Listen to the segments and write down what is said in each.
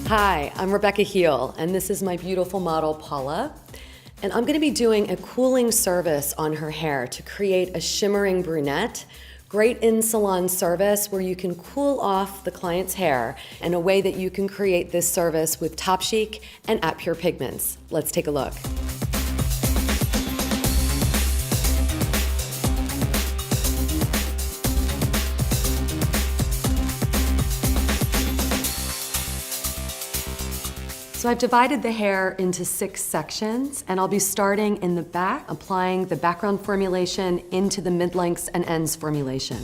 Hi, I'm Rebecca Hiele, and this is my beautiful model, Paula. And I'm gonna be doing a cooling service on her hair to create a shimmering brunette. Great in-salon service where you can cool off the client's hair in a way that you can create this service with Topchic and orPearl pigments. Let's take a look. So I've divided the hair into 6 sections, and I'll be starting in the back, applying the background formulation into the mid-lengths and ends formulation.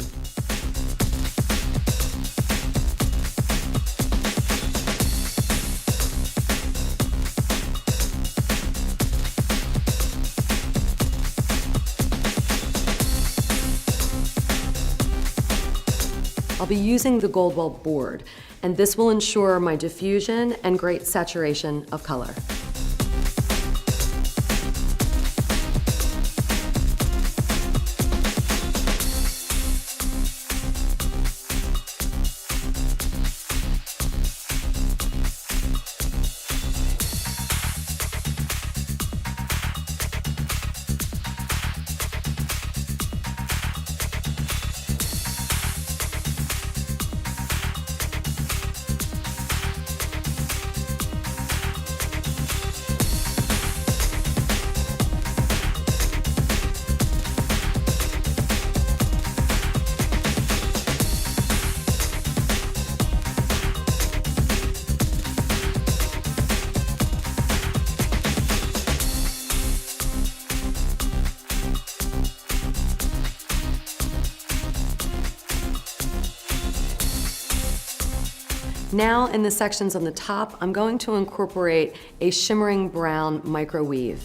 I'll be using the Goldwell board, and this will ensure my diffusion and great saturation of color. Now in the sections on the top, I'm going to incorporate a shimmering brown microweave.